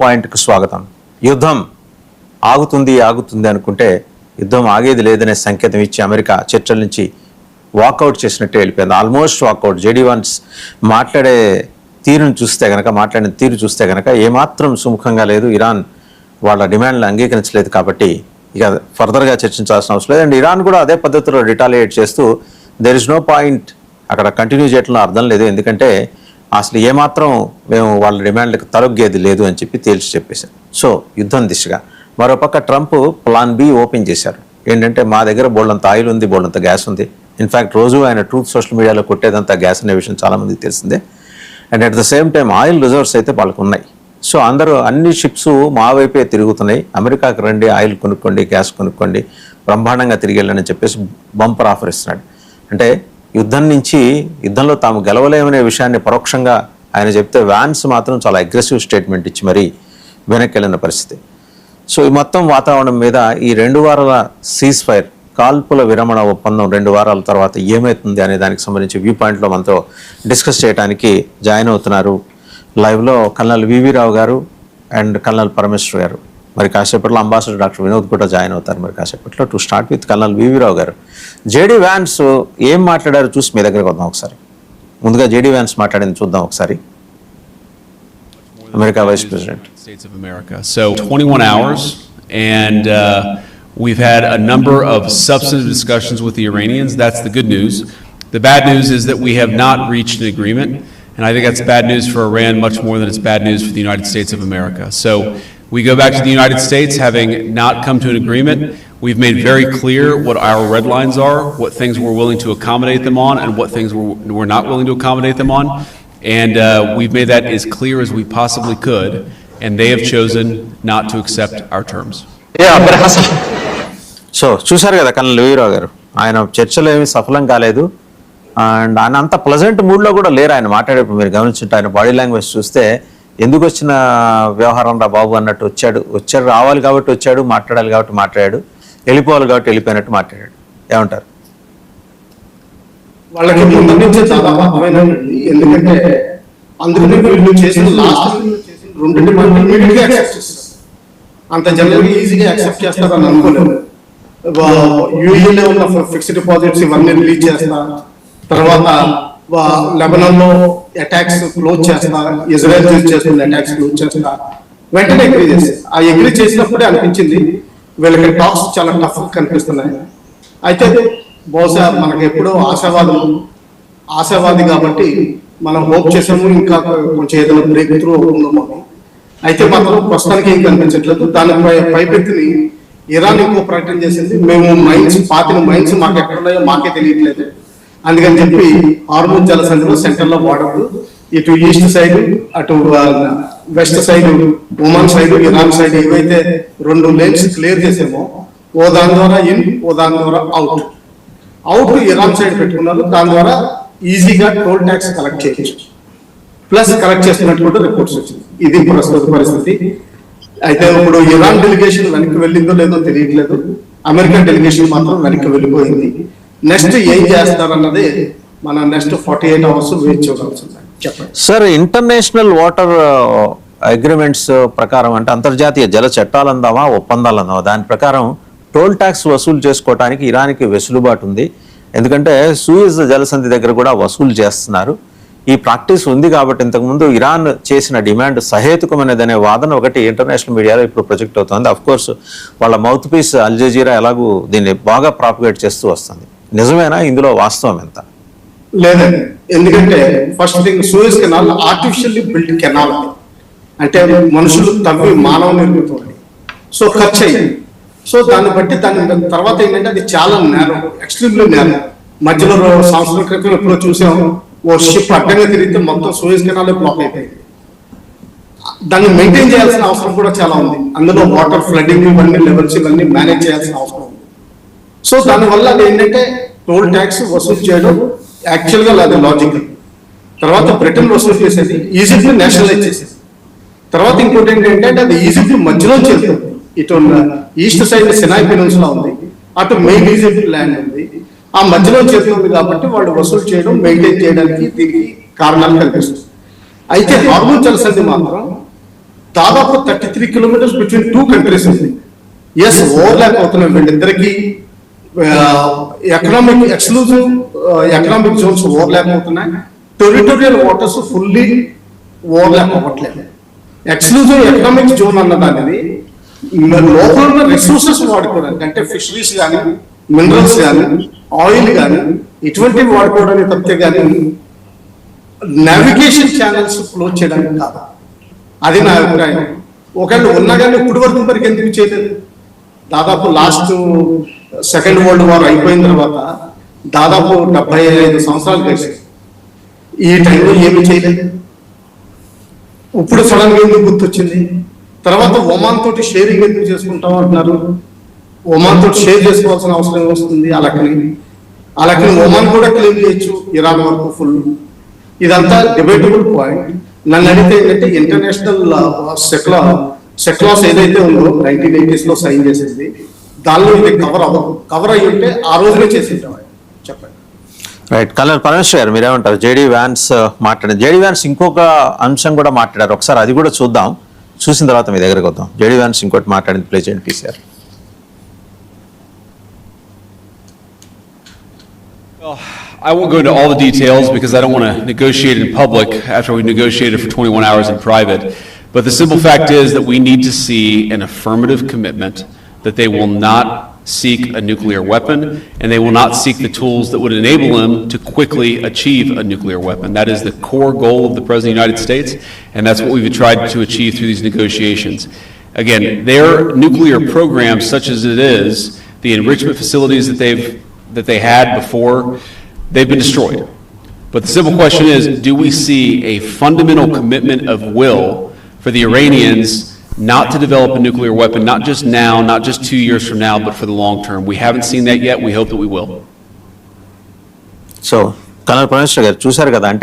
పాయింట్కి స్వాగతం. యుద్ధం ఆగుతుంది అనుకుంటే యుద్ధం ఆగేది లేదనే సంకేతం ఇచ్చి అమెరికా చర్చల నుంచి వాకౌట్ చేసినట్టే వెళ్ళిపోయింది. Almost walkout. జేడీ వాన్స్ మాట్లాడిన తీరు చూస్తే కనుక ఏమాత్రం సుముఖంగా లేదు. ఇరాన్ వాళ్ళ డిమాండ్లు అంగీకరించలేదు కాబట్టి ఇక ఫర్దర్గా చర్చించాల్సిన అవసరం లేదు. అండ్ ఇరాన్ కూడా అదే పద్ధతిలో రిటాలియేట్ చేస్తూ దేర్ ఇస్ నో పాయింట్ అక్కడ కంటిన్యూ చేయడంలో అర్థం లేదు, ఎందుకంటే అసలు ఏమాత్రం మేము వాళ్ళ డిమాండ్లకు తలొగ్గేది లేదు అని చెప్పి తేల్చి చెప్పేశారు. సో యుద్ధం దిశగా మరోపక్క ట్రంప్ ప్లాన్ బి ఓపెన్ చేశారు. ఏంటంటే మా దగ్గర బోల్డంత ఆయిల్ ఉంది, బోల్డంత గ్యాస్ ఉంది. ఇన్ఫ్యాక్ట్ రోజు ఆయన ట్రూత్ సోషల్ మీడియాలో కొట్టేదంతా గ్యాస్ అనే విషయం చాలామందికి తెలిసిందే. And at the same time oil reserves అయితే వాళ్ళకు ఉన్నాయి. సో అందరూ అన్ని షిప్స్ మా వైపే తిరుగుతున్నాయి, అమెరికాకి రండి, ఆయిల్ కొనుక్కోండి, గ్యాస్ కొనుక్కోండి, బ్రహ్మాండంగా తిరిగి వెళ్ళని చెప్పేసి బంపర్ ఆఫర్ ఇస్తున్నాడు. అంటే యుద్ధంలో తాము గెలవలేమనే విషయాన్ని పరోక్షంగా ఆయన చెప్తే వాన్స్ మాత్రం చాలా అగ్రెసివ్ స్టేట్మెంట్ ఇచ్చి మరీ వెనక్కి వెళ్ళిన పరిస్థితి. సో ఈ మొత్తం వాతావరణం మీద ఈ 2 వారాల సీజ్ ఫైర్ కాల్పుల విరమణ ఒప్పందం 2 వారాల తర్వాత ఏమవుతుంది అనే దానికి సంబంధించి వ్యూ పాయింట్లో మనతో డిస్కస్ చేయడానికి జాయిన్ అవుతున్నారు లైవ్లో కల్నల్ వివి రావు గారు అండ్ కల్నల్ పరమేశ్వర్ గారు. మరి కాసేపట్లో అంబాసిడర్ డాక్టర్ వినోద్ కూడా జాయిన్ అవుతారు మరి కాసేపట్లో. టు స్టార్ట్ విత్ కల్నల్ వివి రావు గారు, జేడీ వ్యాన్స్ ఏం మాట్లాడారు చూసి మీ దగ్గరకు వద్దాం ఒకసారి. ముందుగా జేడీ వ్యాన్స్ మాట్లాడింది చూద్దాం ఒకసారి. America Vice President. States of America. So 21 hours, and we've had a number of substantive discussions with the Iranians. That's the good news. The bad news is that we have not reached an agreement, and I think that's bad news for Iran much more than it's bad news for the United States of America. So we go back to the United States having not come to an agreement. We've made very clear what our red lines are, what things we're willing to accommodate them on, and what things we're not willing to accommodate them on. And we've made that as clear as we possibly could, and they have chosen not to accept our terms. So చూశారు కదా colonel వీరావు గారు, ఆయన చర్చలు ఏమీ సఫలం కాలేదు. And ఆయన అంత ప్లజెంట్ మూడ్లో కూడా లేరు ఆయన మాట్లాడేప్పుడు. మీరు గమనించుంటే ఆయన బాడీ లాంగ్వేజ్ చూస్తే ఎందుకు వచ్చిన వ్యవహారం రా బాబు అన్నట్టు వచ్చాడు రావాలి కాబట్టి వచ్చాడు, మాట్లాడాలి కాబట్టి మాట్లాడాడు, వెళ్ళిపోవాలి కాబట్టి వెళ్ళిపోయినట్టు మాట్లాడాడు. ఏమంటారు? వాళ్ళకి ముందు నుంచే చాలా అర్థమైందండి. ఎందుకంటే అందుకనే వీళ్ళు చేసిన లాస్ట్ 2 డిమాండ్లు ఇమీడియట్గా యాక్సెప్ట్ చేస్తారు. అంత జనరల్గా ఈజీగా యాక్సెప్ట్ చేస్తారని అనుకోలేదు. యూఏలో ఉన్న ఫిక్స్డ్ డిపాజిట్స్ ఇవన్నీ రిలీజ్ చేస్తా, తర్వాత లెబనాన్లో అటాక్స్ క్లోజ్ చేస్తా, ఇజ్రాయెల్ చేస్తున్న అటాక్స్ క్లోజ్ చేస్తా, వెంటనే అగ్రీ చేసి ఆ అగ్రీ చేసినప్పుడే అనిపించింది వీళ్ళకి టాక్స్ చాలా టఫ్ కనిపిస్తున్నాయి. అయితే బహుశా మనకి ఎప్పుడో ఆశావాది కాబట్టి మనం హోప్ చేసాము ఇంకా కొంచెం ఏదైనా బ్రేక్ త్రూ అవుతుందేమో. అయితే మాత్రం ప్రస్తుతానికి ఏం కనిపించట్లేదు. దానిపై పైపెత్తిని ఇరాన్ ఇంకో ప్రకటన చేసింది, మేము పాతిన మైన్స్ మాకు ఎక్కడున్నాయో మాకే తెలియట్లేదు, అందుకని చెప్పి హార్మూజ్ జలసంధిలో సెంటర్లో వాడద్దు, ఇటు ఈస్ట్ సైడ్ అటు west side Oman side Iran side ఏవైతే 2 లేన్స్ క్లియర్ చేసామో ఓ దాని ద్వారా ఇన్ ఓ దాని ద్వారా అవుట్ ఇరాన్ సైడ్ పెట్టుకున్నారు. దాని ద్వారా ఈజీగా టోల్ ట్యాక్స్ కలెక్ట్ చేయొచ్చు, ప్లస్ కలెక్ట్ చేస్తున్నట్టు కూడా రిపోర్ట్స్ వచ్చింది. ఇది ప్రస్తుత పరిస్థితి. అయితే ఇప్పుడు ఇరాన్ డెలిగేషన్ వెనక్కి వెళ్ళిందో లేదో తెలియట్లేదు, అమెరికన్ డెలిగేషన్ మాత్రం వెనక్కి వెళ్ళిపోయింది. నెక్స్ట్ ఏం చేస్తారన్నది మన నెక్స్ట్ 48 అవర్స్ వెయిట్ చూడాల్సింది. చెప్పండి సార్. ఇంటర్నేషనల్ వాటర్ అగ్రిమెంట్స్ ప్రకారం అంటే అంతర్జాతీయ జల చట్టాలు అందామా ఒప్పందాలు అందామా, దాని ప్రకారం టోల్ ట్యాక్స్ వసూలు చేసుకోవడానికి ఇరాన్కి వెసులుబాటు ఉంది. ఎందుకంటే సూయజ్ జలసంధి దగ్గర కూడా వసూలు చేస్తున్నారు. ఈ ప్రాక్టీస్ ఉంది కాబట్టి ఇంతకుముందు ఇరాన్ చేసిన డిమాండ్ సహేతుకమైనదనే వాదన ఒకటి ఇంటర్నేషనల్ మీడియాలో ఇప్పుడు ప్రొజెక్ట్ అవుతుంది. అఫ్ కోర్స్ వాళ్ళ మౌత్ పీస్ అల్ జజీరా ఎలాగూ దీన్ని బాగా ప్రాపగేట్ చేస్తూ వస్తుంది. నిజమేనా? ఇందులో వాస్తవం ఎంత? లేదండి. ఎందుకంటే first thing Suez canal artificially build canal, అంటే మనుషులు తవ్వి మానవ నిర్మితం. సో ఖర్చు అయ్యింది. సో దాన్ని బట్టి దాని తర్వాత ఏంటంటే అది చాలా నేరో, ఎక్స్ట్రీమ్లీ నేరో. మధ్యలో సంవత్సరం క్రితం ఎప్పుడో చూసాం, ఓ షిప్ అడ్డంగా తిరిగితే మొత్తం సూయజ్ కెనాల్ బ్లాక్ అయిపోయింది. దాన్ని మెయింటైన్ చేయాల్సిన అవసరం కూడా చాలా ఉంది. అందులో వాటర్ ఫ్లడింగ్ ఇవన్నీ లెవెల్స్ ఇవన్నీ మేనేజ్ చేయాల్సిన అవసరం ఉంది. సో దానివల్ల అది ఏంటంటే టోల్ ట్యాక్స్ వసూలు చేయడం యాక్చువల్గా అది లాజికల్. తర్వాత బ్రిటన్ వసూలు చేసేది, ఈజిప్ట్ నేషనలైజ్ చేసేది. తర్వాత ఇంకోటి ఏంటంటే అది ఈజిప్ట్ మధ్యలో చేస్తుంది. ఇటు ఈస్ట్ సైడ్ సినాయ్ పెనిన్సులా ఉంది, అటు మెయిన్ ఈజిప్ట్ ల్యాండ్ ఉంది, ఆ మధ్యలో చేస్తుంది కాబట్టి వాళ్ళు వసూలు చేయడం మెయింటైన్ చేయడానికి దీనికి కారణాలు కనిపిస్తుంది. అయితే హార్మూజ్ జలసంధి మాత్రం దాదాపు 33 కిలోమీటర్స్ బిట్వీన్ 2 కంట్రీస్ ఉంది. ఎస్, ఓవర్లాప్ అవుతున్నాయి వీళ్ళిద్దరికి. Economic exclusive economic zones overlap అవుతున్నాయి. టెరిటోరియల్ వాటర్స్ ఫుల్లీ ఓవర్లాప్ అవ్వట్లేదు. ఎక్స్క్లూజివ్ ఎకనామిక్ జోన్ అన్నదానిది లోపల ఉన్న రిసోర్సెస్ వాడుకోవడానికి, అంటే ఫిషరీస్ కానీ, మినరల్స్ కానీ, ఆయిల్ కానీ, ఇటువంటివి వాడుకోవడానికి తప్పితే కానీ నావిగేషన్ ఛానల్స్ క్లోజ్ చేయడానికి కాదు. అది నా అభిప్రాయం. ఒకవేళ ఉన్నా కానీ ఇప్పుడు వరకు వరకు ఎందుకు చేయలేదు? దాదాపు లాస్ట్ సెకండ్ వరల్డ్ వార్ అయిపోయిన తర్వాత దాదాపు 75 సంవత్సరాలు గడిచాయి. ఈ టైంలో ఏమి చేయలేదు. ఇప్పుడు సడన్ గా ఎందుకు గుర్తొచ్చింది? తర్వాత ఒమాన్ తోటి షేరింగ్ ఎందుకు చేసుకుంటాం అంటున్నారు. ఒమాన్ తోటి షేర్ చేసుకోవాల్సిన అవసరం వస్తుంది. అలాగే ఒమాన్ కూడా క్లెయిమ్ చేయొచ్చు ఇరాన్ వరకు ఫుల్. ఇదంతా డిబేటబుల్ పాయింట్. నన్ను అడిగితే ఏంటంటే ఇంటర్నేషనల్ సెక్లాస్ ఏదైతే ఉందో 1980s లో సైన్ చేసేది, దానిలో ఇది కవర్ అయ్యి ఉంటే ఆ రోజునే చేసేద్దాం. చెప్పండి. రైట్. కలర్ పరమేశ్వర్ గారు మీరేమంటారు? జేడీ వ్యాన్స్ మాట్లాడారు. జేడీ వ్యాన్స్ ఇంకొక అంశం కూడా మాట్లాడారు. ఒకసారి అది కూడా చూద్దాం, చూసిన తర్వాత మీ దగ్గరకు వద్దాం. జేడీ వ్యాన్స్ ఇంకోటి మాట్లాడింది, ప్లే చేయండి please sir. Well, I won't go into all the details because I don't want to negotiate in public after we negotiated for 21 hours in private. But the simple fact is that we need to see an affirmative commitment that they will not seek a nuclear weapon and they will not seek the tools that would enable them to quickly achieve a nuclear weapon. That is the core goal of the President of the United States, and that's what we've tried to achieve through these negotiations. Again, their nuclear program, such as it is, the enrichment facilities that they had before, they've been destroyed. But the simple question is, do we see a fundamental commitment of will for the Iranians not to develop a nuclear weapon, not just now, not just 2 years from now, but for the long term? We haven't seen that yet. We hope that we will. So colour Parameshwar గారు చూశారు కదా, అంటే